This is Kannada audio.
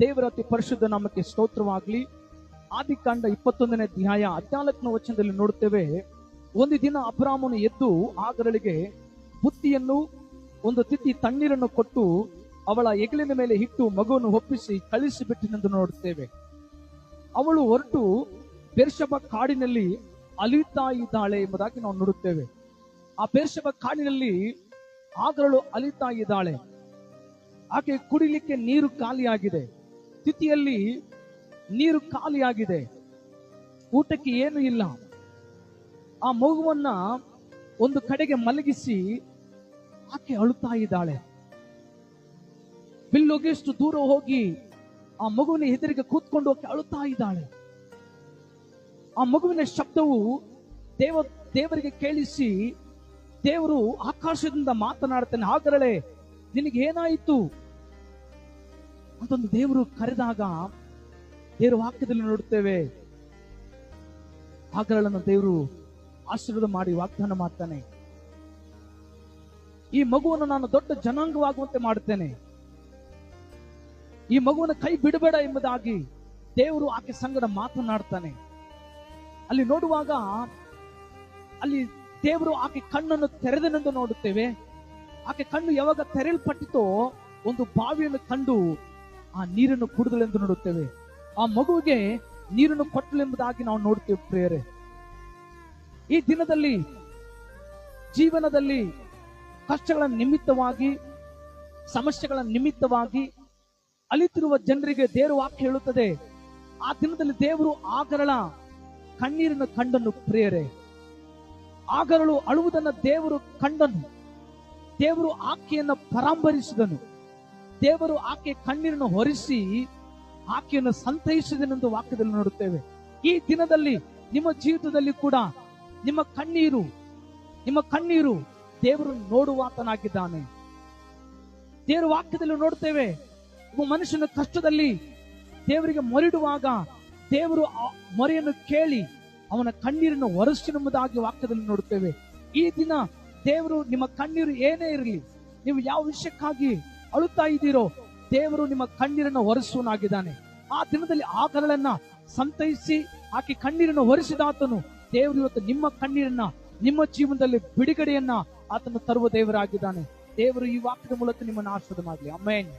ದೇವರ ಅತಿ ಪರಿಶುದ್ಧ ನಾಮಕ್ಕೆ ಸ್ತೋತ್ರವಾಗ್ಲಿ. ಆದಿಕಾಂಡ 21ನೇ ಅಧ್ಯಾಯ 14ನೇ ವಚನದಲ್ಲಿ ನೋಡುತ್ತೇವೆ, ಒಂದು ದಿನ ಅಬ್ರಾಮನು ಎದ್ದು ಆಗರಳಿಗೆ ಬುತ್ತಿಯನ್ನು ಒಂದು ತಿತ್ತಿ ತಣ್ಣೀರನ್ನು ಕೊಟ್ಟು ಅವಳ ಹೆಗಲಿನ ಮೇಲೆ ಇಟ್ಟು ಮಗುವನ್ನು ಒಪ್ಪಿಸಿ ಕಳಿಸಿಬಿಟ್ಟಿನೆಂದು ನೋಡುತ್ತೇವೆ. ಅವಳು ಹೊರಟು ಬೇರ್ಷೆಬ ಕಾಡಿನಲ್ಲಿ ಅಲಿಯುತ್ತಾ ಇದ್ದಾಳೆ ಎಂಬುದಾಗಿ ನಾವು ನೋಡುತ್ತೇವೆ. ಆ ಬೇರ್ಷೆಬ ಕಾಡಿನಲ್ಲಿ ಆಗರಳು ಅಲಿಯುತ್ತಾ ಇದ್ದಾಳೆ. ಆಕೆ ಕುಡಿಲಿಕ್ಕೆ ನೀರು ಖಾಲಿಯಾಗಿದೆ, ತಿಥಿಯಲ್ಲಿ ನೀರು ಖಾಲಿಯಾಗಿದೆ, ಊಟಕ್ಕೆ ಏನು ಇಲ್ಲ. ಆ ಮಗುವನ್ನ ಒಂದು ಕಡೆಗೆ ಮಲಗಿಸಿ ಆಕೆ ಅಳುತ್ತಾ ಇದ್ದಾಳೆ. ಬಿಲ್ಲೋಗೆಷ್ಟು ದೂರ ಹೋಗಿ ಆ ಮಗುವಿನ ಎದುರಿಗೆ ಕೂತ್ಕೊಂಡು ಆಕೆ ಅಳುತ್ತಾ ಇದ್ದಾಳೆ. ಆ ಮಗುವಿನ ಶಬ್ದವು ದೇವರಿಗೆ ಕೇಳಿಸಿ ದೇವರು ಆಕಾಶದಿಂದ ಮಾತನಾಡ್ತಾನೆ, ಆಗರಳೆ ನಿನಗೆ ಏನಾಯಿತು ಅಂತಂದು ದೇವರು ಕರೆದಾಗ ದೇವರ ವಾಕ್ಯದಲ್ಲಿ ನೋಡುತ್ತೇವೆ, ಆಗರಳನ್ನು ದೇವರು ಆಶೀರ್ವಾದ ಮಾಡಿ ವಾಗ್ದಾನ ಮಾಡ್ತಾನೆ, ಈ ಮಗುವನ್ನು ನಾನು ದೊಡ್ಡ ಜನಾಂಗವಾಗುವಂತೆ ಮಾಡುತ್ತೇನೆ, ಈ ಮಗುವನ್ನು ಕೈ ಬಿಡಬೇಡ ಎಂಬುದಾಗಿ ದೇವರು ಆಕೆ ಸಂಗಡ ಮಾತನಾಡ್ತಾನೆ. ಅಲ್ಲಿ ನೋಡುವಾಗ ಅಲ್ಲಿ ದೇವರು ಆಕೆ ಕಣ್ಣನ್ನು ತೆರೆದನೆಂದು ನೋಡುತ್ತೇವೆ. ಆಕೆ ಕಣ್ಣು ಯಾವಾಗ ತೆರೆಯಲ್ಪಟ್ಟಿತೋ ಒಂದು ಬಾವಿಯನ್ನು ಕಂಡು ಆ ನೀರನ್ನು ಕುಡಿದಳೆಂದು ನೋಡುತ್ತೇವೆ. ಆ ಮಗುವಿಗೆ ನೀರನ್ನು ಕೊಟ್ಟಳೆಂಬುದಾಗಿ ನಾವು ನೋಡುತ್ತೇವೆ. ಪ್ರಿಯರೇ, ಈ ದಿನದಲ್ಲಿ ಜೀವನದಲ್ಲಿ ಕಷ್ಟಗಳ ನಿಮಿತ್ತವಾಗಿ, ಸಮಸ್ಯೆಗಳ ನಿಮಿತ್ತವಾಗಿ ಅಲಿತಿರುವ ಜನರಿಗೆ ದೇವರ ವಾಕ್ಯ ಹೇಳುತ್ತದೆ, ಆ ದಿನದಲ್ಲಿ ದೇವರು ಆಗರಳ ಕಣ್ಣೀರಿನ ಕಂಡನು. ಪ್ರಿಯರೇ, ಆಗರಳು ಅಳುವುದನ್ನು ದೇವರು ಕಂಡನು. ದೇವರು ಆಕೆಯನ್ನು ಪರಾಂಬರಿಸಿದನು. ದೇವರು ಆಕೆ ಕಣ್ಣೀರನ್ನು ಹೊರಿಸಿ ಆಕೆಯನ್ನು ಸಂತೈಸಿದನೆಂದು ವಾಕ್ಯದಲ್ಲಿ ನೋಡುತ್ತೇವೆ. ಈ ದಿನದಲ್ಲಿ ನಿಮ್ಮ ಜೀವಿತದಲ್ಲಿ ಕೂಡ ನಿಮ್ಮ ಕಣ್ಣೀರು ದೇವರು ನೋಡುವಾತನಾಗಿದ್ದಾನೆ. ದೇವರ ವಾಕ್ಯದಲ್ಲಿ ನೋಡುತ್ತೇವೆ, ಒಬ್ಬ ಮನುಷ್ಯನ ಕಷ್ಟದಲ್ಲಿ ದೇವರಿಗೆ ಮೊರೆಯಿಡುವಾಗ ದೇವರು ಆ ಮೊರೆಯನ್ನು ಕೇಳಿ ಅವನ ಕಣ್ಣೀರನ್ನು ಒರೆಸಿನೆಂಬುದಾಗಿ ವಾಕ್ಯದಲ್ಲಿ ನೋಡುತ್ತೇವೆ. ಈ ದಿನ ದೇವರು ನಿಮ್ಮ ಕಣ್ಣೀರು ಏನೇ ಇರಲಿ, ನೀವು ಯಾವ ವಿಷಯಕ್ಕಾಗಿ ಅಳುತ್ತಾ ಇದ್ದೀರೋ, ದೇವರು ನಿಮ್ಮ ಕಣ್ಣೀರನ್ನು ಒರೆಸುವನಾಗಿದ್ದಾನೆ. ಆ ದಿನದಲ್ಲಿ ಆಗರಳನ್ನ ಸಂತೈಸಿ ಆಕೆ ಕಣ್ಣೀರನ್ನು ಒರೆಸಿದಾತನು ದೇವರು ಇವತ್ತು ನಿಮ್ಮ ಕಣ್ಣೀರನ್ನ, ನಿಮ್ಮ ಜೀವನದಲ್ಲಿ ಬಿಡುಗಡೆಯನ್ನ ಆತನು ತರುವ ದೇವರಾಗಿದ್ದಾನೆ. ದೇವರು ಈ ವಾಕ್ಯದ ಮೂಲಕ ನಿಮ್ಮನ್ನು ಆಶೀರ್ವಾದ ಮಾಡಲಿ. ಆಮೆನ್.